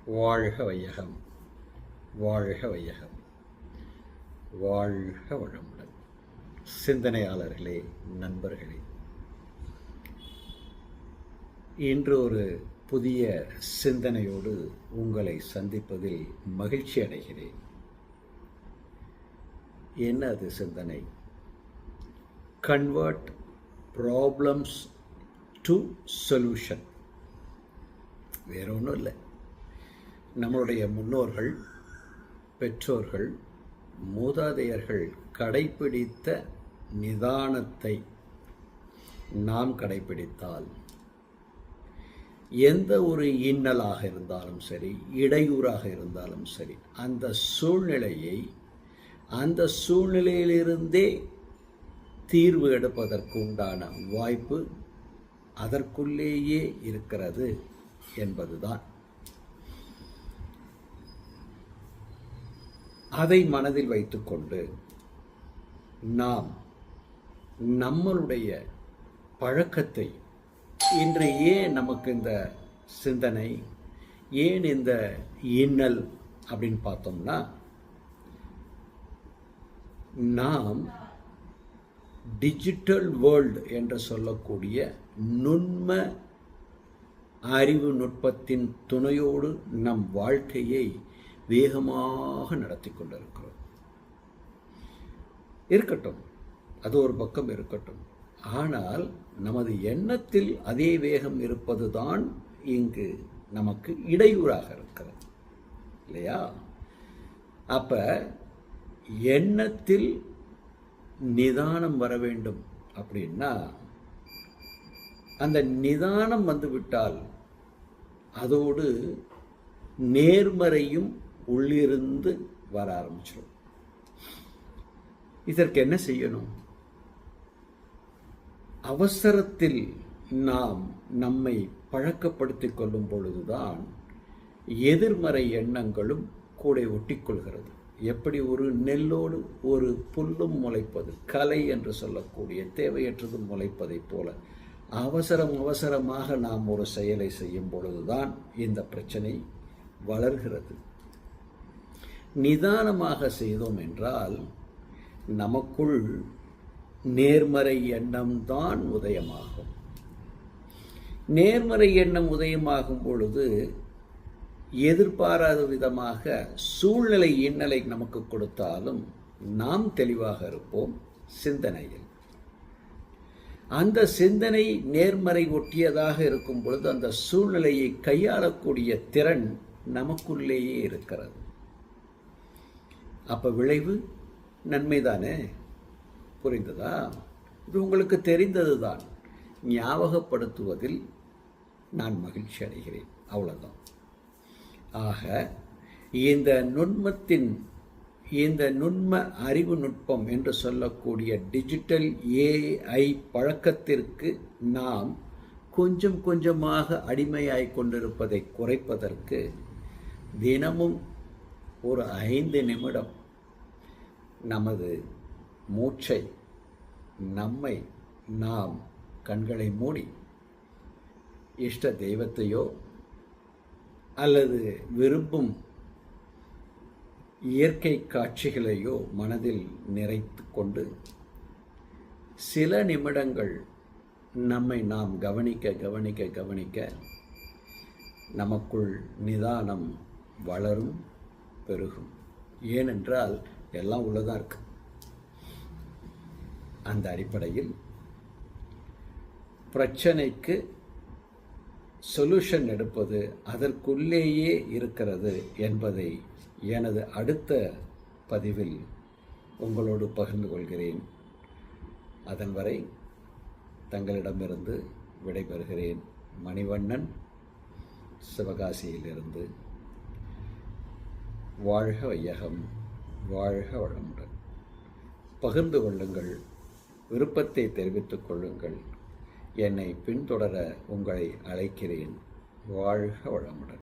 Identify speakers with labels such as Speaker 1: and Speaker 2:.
Speaker 1: வாழ்க வையகம், வாழ்க வையகம், வாழ்க வளமுடன். சிந்தனையாளர்களே, நண்பர்களே, இன்று ஒரு புதிய சிந்தனையோடு உங்களை சந்திப்பதில் மகிழ்ச்சி அடைகிறேன். என்ன அது சிந்தனை? Convert problems to solution. வேற ஒன்றும் இல்லை. நம்மளுடைய முன்னோர்கள், பெற்றோர்கள், மூதாதையர்கள் கடைப்பிடித்த நிதானத்தை நாம் கடைப்பிடித்தால் எந்த ஒரு இன்னலாக இருந்தாலும் சரி, இடையூறாக இருந்தாலும் சரி, அந்த சூழ்நிலையிலிருந்தே தீர்வு எடுப்பதற்கு உண்டான வாய்ப்பு அதற்குள்ளேயே இருக்கிறது என்பதுதான். அதை மனதில் வைத்துக்கொண்டு நாம் நம்மளுடைய பழக்கத்தை, இன்று ஏன் நமக்கு இந்த சிந்தனை, ஏன் இந்த இன்னல் அப்படின்னு பார்த்தோம்னா, நாம் டிஜிட்டல் வேர்ல்டு என்று சொல்லக்கூடிய நுண்ம அறிவு நுட்பத்தின் துணையோடு நம் வாழ்க்கையை வேகமாக நடத்தி கொண்டிருக்கிறோம். இருக்கட்டும், அது ஒரு பக்கம் இருக்கட்டும். ஆனால் நமது எண்ணத்தில் அதே வேகம் இருப்பதுதான் இங்கு நமக்கு இடையூறாக இருக்கிறது, இல்லையா? அப்ப எண்ணத்தில் நிதானம் வர வேண்டும் அப்படின்னா, அந்த நிதானம் வந்துவிட்டால் அதோடு நேர்மறையும் உள்ளிருந்து வர ஆரம்பிச்சிடும். இதற்கு என்ன செய்யணும்? அவசரத்தில் நாம் நம்மை பழக்கப்படுத்திக் கொள்ளும் பொழுதுதான் எதிர்மறை எண்ணங்களும் கூட ஒட்டிக்கொள்கிறது. எப்படி ஒரு நெல்லோடு ஒரு புல்லும் முளைப்பது, கலை என்று சொல்லக்கூடிய தேவையற்றது முளைப்பதைப் போல அவசரமாக நாம் ஒரு செயலை செய்யும் பொழுதுதான் இந்த பிரச்சனை வளர்கிறது. நிதானமாக செய்தோம் என்றால் நமக்குள் நேர்மறை எண்ணம் தான் உதயமாகும். நேர்மறை எண்ணம் உதயமாகும் பொழுது எதிர்பாராத விதமாக சூழ்நிலை இன்னலை நமக்கு கொடுத்தாலும் நாம் தெளிவாக இருப்போம் சிந்தனையில். அந்த சிந்தனை நேர்மறை ஒட்டியதாக இருக்கும் பொழுது அந்த சூழ்நிலையை கையாளக்கூடிய திறன் நமக்குள்ளேயே இருக்கிறது. அப்ப விளைவு நன்மைதானே? புரிந்ததா? இது உங்களுக்கு தெரிந்ததுதான். ஞாபகப்படுத்துவதில் நான் மகிழ்ச்சி அடைகிறேன், அவ்வளவுதான். ஆக இந்த நுண்ம அறிவு நுட்பம் என்று சொல்லக்கூடிய டிஜிட்டல் AI பழக்கத்திற்கு நாம் கொஞ்சம் கொஞ்சமாக அடிமையாய் கொண்டிருப்பதை குறைப்பதற்கு தினமும் ஒரு 5 நிமிடம் நமது மூச்சை, நாம் கண்களை மூடி இஷ்ட தெய்வத்தையோ அல்லது விரும்பும் இயற்கை காட்சிகளையோ மனதில் நிறைத்து கொண்டு சில நிமிடங்கள் நம்மை நாம் கவனிக்க நமக்குள் நிதானம் வளரும், பெருகும். ஏனென்றால் எல்லாம் உள்ளதா இருக்கு. அந்த அடிப்படையில் பிரச்சனைக்கு சொல்யூஷன் எடுப்பது அதற்குள்ளேயே இருக்கிறது என்பதை எனது அடுத்த பதிவில் உங்களோடு பகிர்ந்து கொள்கிறேன். அதன் வரை தங்களிடமிருந்து விடைபெறுகிறேன். மணிவண்ணன், சிவகாசியிலிருந்து. வாழ்க வையகம், வாழ்க வளமுடன். பகிர்ந்து கொள்ளுங்கள், விருப்பத்தை தெரிவித்துக் கொள்ளுங்கள். என்னை பின்தொடர உங்களை அழைக்கிறேன். வாழ்க வளமுடன்.